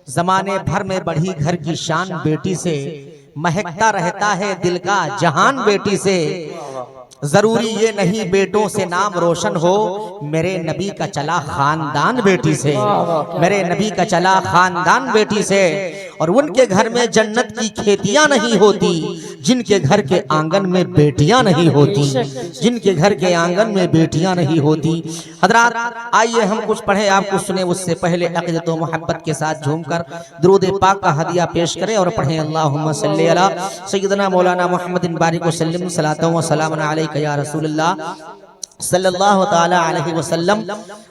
जमाने भर में बढ़ी घर की शान बेटी से, महकता रहता है दिल का जहान बेटी से। जरूरी ये नहीं बेटों से नाम रोशन हो, मेरे नबी का चला खानदान बेटी से, मेरे नबी का चला खानदान बेटी से। और उनके घर में जन्नत की खेतियां नहीं होती जिनके घर के आंगन में बेटियां नहीं होती, जिनके घर के आंगन में बेटियां नहीं होती। हजरात आइए हम कुछ पढ़े आपको सुने, उससे पहले अक़ीदत व मोहब्बत के साथ झूमकर दुरूद पाक का हदिया पेश करें और पढ़ें अल्लाहुम्मा सल्ली अला सय्यदना मौलाना मुहम्मदिन बारिक वसल्लम सलातु व सलामुन अलैका या रसूलल्लाह सल्लल्लाहु ताला अलैहि वसल्लम।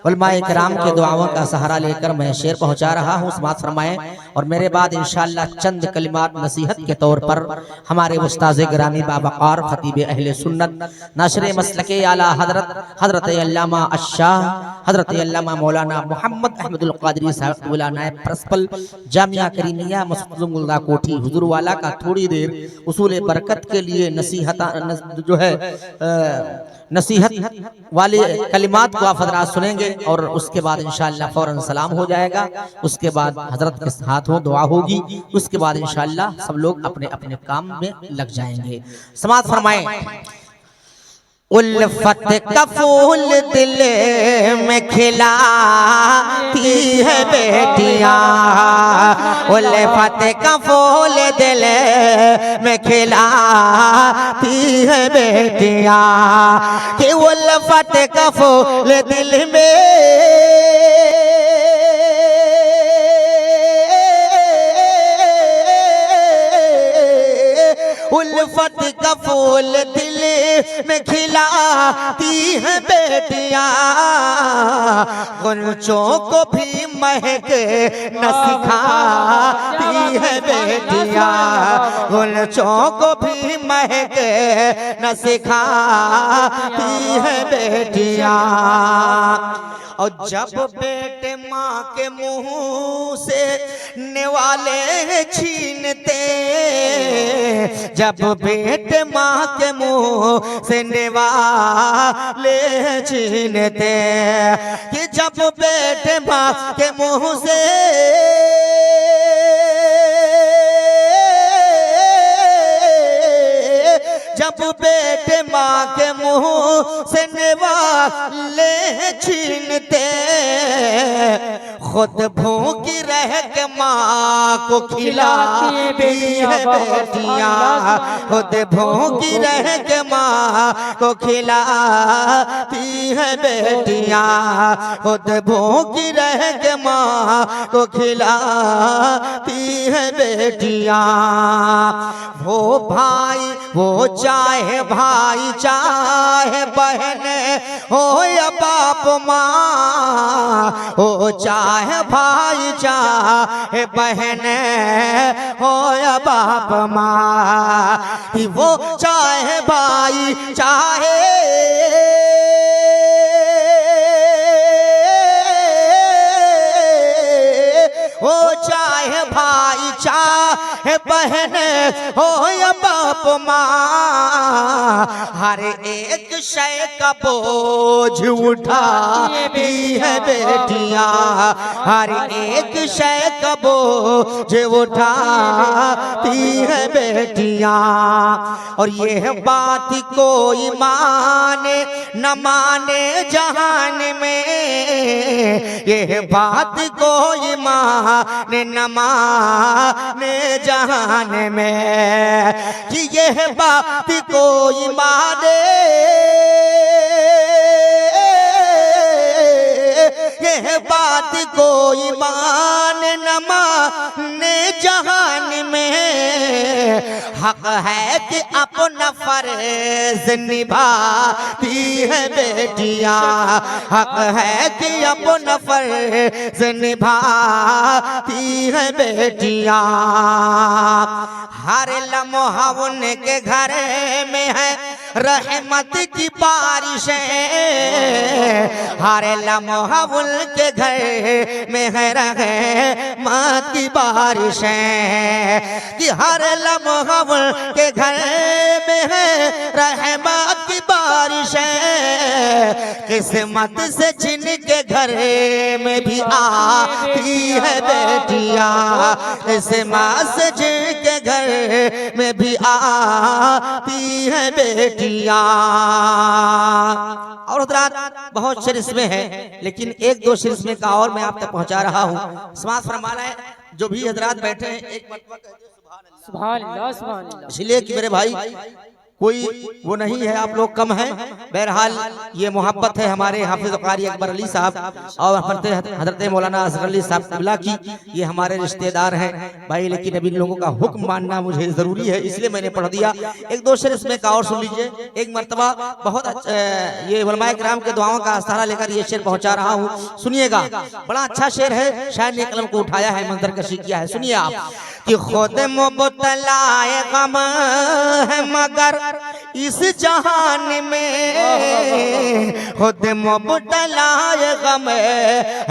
उलमाए किराम के दुआओं का सहारा लेकर मैं शेर पहुंचा रहा हूं, समाअत फरमाएं। और मेरे बाद इंशाअल्लाह चंद कलिमात नसीहत के तौर पर हमारे उस्ताज़ गिरामी बावक़ार खतीब अहले सुन्नत नाशरे मसलके आला हज़रत अल्लामा अश्शाह हज़रत अल्लामा मौलाना मोहम्मद अहमदुल क़ादरी साहब नायब प्रिंसिपल जामिया करीमिया मस्जिद मुल्ला कोठी हुजूर वाला का थोड़ी देर उसूल बरकत के लिए नसीहत वाले कलिमात को आप हज़रात सुनेंगे और उसके बाद इंशाअल्लाह फौरन सलाम हो जाएगा। उसके बाद हजरत के हाथों दुआ होगी, उसके बाद इंशाअल्लाह सब लोग अपने अपने काम में लग जाएंगे। समाअत फरमाएं। उल्फत का फूल दिल में खिलाती है बेटियां, उल्फत का फूल दिल में खिलाती है बेटियां, कि उल्फत का फूल दिल में उल्फत का फूल दिल में खिलाती है बेटियां, गुलचों को भी महक न सिखाती है बेटियां, गुलचों को भी महक न सिखाती है बेटियां। और जब बेटे माँ के मुंह से निवाले छीनते, जब बेटे माँ के मुंह से निवाले छीनते, कि जब बेटे माँ के मुंह से जब बेटे माँ के मुंह से निवाले छीनते, खुद भूखी रह के माँ को खिलाती है बेटियां, खुद भूखी रह के माँ को खिलाती है बेटियां, खुद भूखी रह के माँ को खिलाती है बेटियां। वो भाई वो चाहे भाई चाहे बहन हो या बाप माँ, हो चाहे भाई चाहे बहन हो या बाप माँ, वो चाहे भाई चाहे हो चाहे भाई चाहे बहन हो या बाप माँ, हर एक शय का बोझ उठाती है बेटियां, हर एक शय का बोझ उठाती है बेटियां। और ये बात कोई माने न माने जहान में, ये बात कोई माने न माने जहान में, कि यह बात कोई माने, यह बात कोई माने न माने जहान में, हक है कि अपना फर्ज निभाती है बेटियां, हक है कि अपना फर्ज निभाती है बेटियां। हर लम्हा उनके घर में है रहमत की बारिशें, हर लम्हा उनके घर में है रहमत की बारिशें, कि हर लम्हा उनके घर में है रहमत की बारिशें, किस्मत से जिनके घर में भी आती है बेटियां, किस्मत से जिनके घर में भी आती है बेटियां। और हज़रात बहुत शेर इसमें है, लेकिन एक दो शेर इसमें का और मैं आप तक पहुंचा रहा हूँ। समाज फरमाना है जो भी हजरात बैठे हैं एक मरतबा कह दो सुभान अल्लाह, सुभान अल्लाह। इसलिए कि मेरे भाई कोई वो नहीं है, आप लोग कम हैं। बहरहाल ये मोहब्बत है हमारे हाफिज कारी अकबर अली साहब और हजरत मौलाना असगर अली साहब क़िबला की, ये हमारे रिश्तेदार हैं भाई। लेकिन अभी इन लोगों का हुक्म मानना मुझे जरूरी है, इसलिए मैंने पढ़ दिया। एक दो शेर इसमें का और सुन लीजिए। एक मरतबा बहुत ये उलमाए किराम के दुआओं का सहारा लेकर ये शेर पहुंचा रहा हूँ, सुनिएगा। बड़ा अच्छा शेर है, शायद ने कलम को उठाया है, मंजर कशी किया है। सुनिए आप कि खुद मुबतलाए गम है मगर इस जहान में, खुद मुबतलाए गम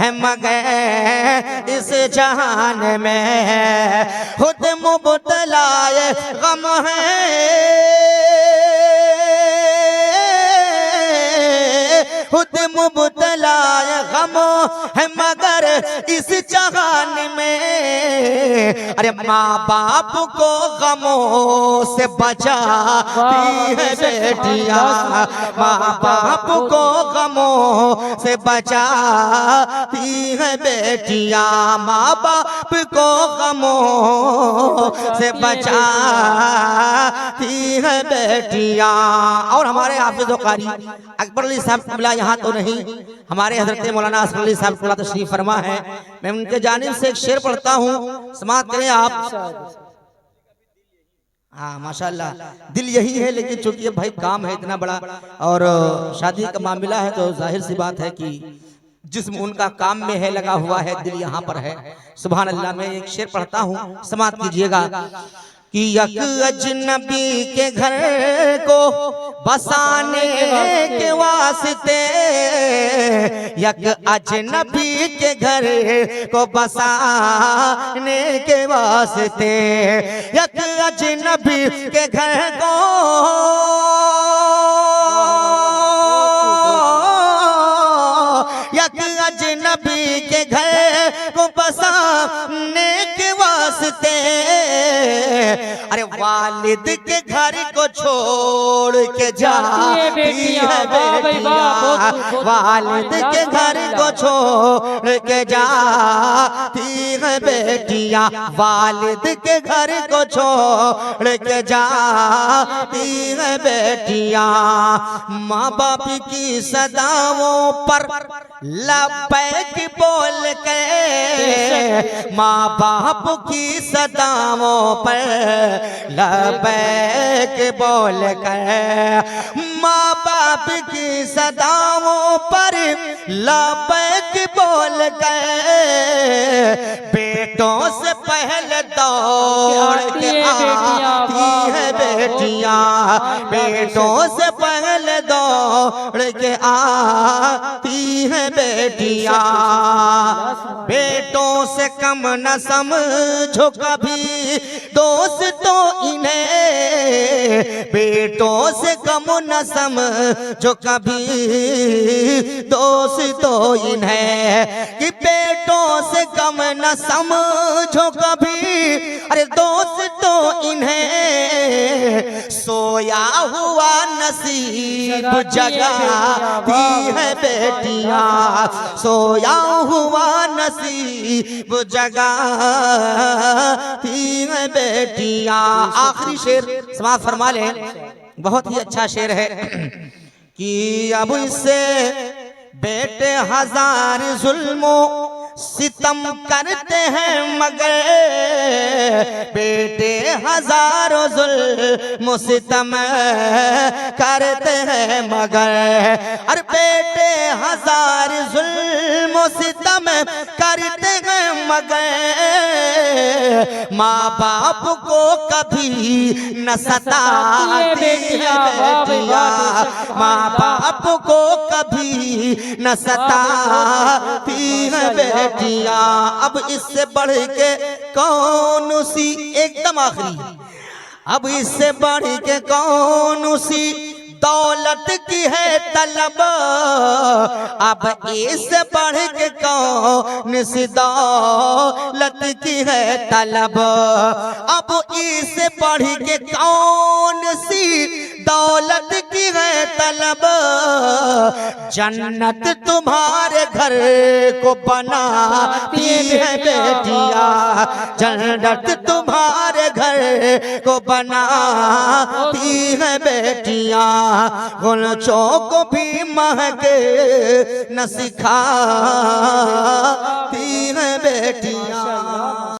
है मगर इस जहान में, खुद मुबतलाए गम है, खुद मुबतलाए गम है मगर इस जहान में। अरे माँ बाप को गमों से बचाती है बेटियां, माँ बाप को गमों से बचाती है बेटियां, माँ बाप को गमों से बचाती है बेटियां। और हमारे हाफिज़ कारी अकबर अली साहब क़िबला यहाँ तो नहीं, हमारे हजरत मौलाना असगर अली साहब क़िबला तशरीफ फरमा है। मैं उनके जानिब से एक शेर पढ़ता हूँ, समाअत करें आप। हाँ माशाल्लाह, दिल यही है, लेकिन चूंकि अब भाई काम है इतना बड़ा और शादी का मामला है तो जाहिर सी बात है कि जिस्म उनका काम में है, लगा हुआ है, दिल यहाँ पर है। सुभान अल्लाह। मैं एक शेर पढ़ता हूँ, समाअत कीजिएगा कि यक अजनबी के घर को बसाने के वास्ते, यक अजनबी के घर को बसाने के वास्ते, यक अजनबी के घर को यक अजनबी के घर को बसाने के वास्ते, अरे वालिद के घर को छोड़ के जाती है बेटियां, वालिद के घर को छोड़ के जाती है बेटियां, वालिद के घर को छोड़ के जाती है बेटियां। माँ बाप की सदाओं पर लब्बैक बोल के, माँ बाप की सदाओं पर लब्बैक बोल कर, माँ बाप की सदाओं पर लब्बैक बोल कर, बेटों से पहले दौड़ के आती है बेटियां, बेटों से पहले दौड़ के आती है बेटियां। बेटों से कम न समझो कभी दोस्तों इन्हें, बेटों से कम न समझो कभी दोस्तों इन्हें, कि बेटों से कम न समझो कभी अरे दोस्तों इन्हें, सोया हुआ नसीब जगाती है बेटियां, सोया हुआ नसीब जगाती है बेटियां। आखिरी शेर समाअत फरमा लें, बहुत ही अच्छा शेर है कि अब इससे बेटे हजार जुल्मों सितम करते हैं मगर, बेटे हजारों जुल्म सितम करते हैं मगर, अरे बेटे हजार जुल्म सितम करते हैं मगर, माँ बाप को कभी न सताती है बेटियां, माँ बाप को कभी न सताती है बेटियां। अब इससे बढ़ के कौन सी, एकदम आखिरी, अब इससे बढ़ के कौन सी दौलत की है तलब, अब इससे बढ़ के कौन सी दौलत की है तलब, अब इससे बढ़ के कौन सी दौलत की है तलब। जन्नत तुम्हारे घर को बनाती है बेटिया, जन्नत तुम्हारे घर को बनाती है बेटिया, गुलचों को भी महके न सिखाती है बेटिया।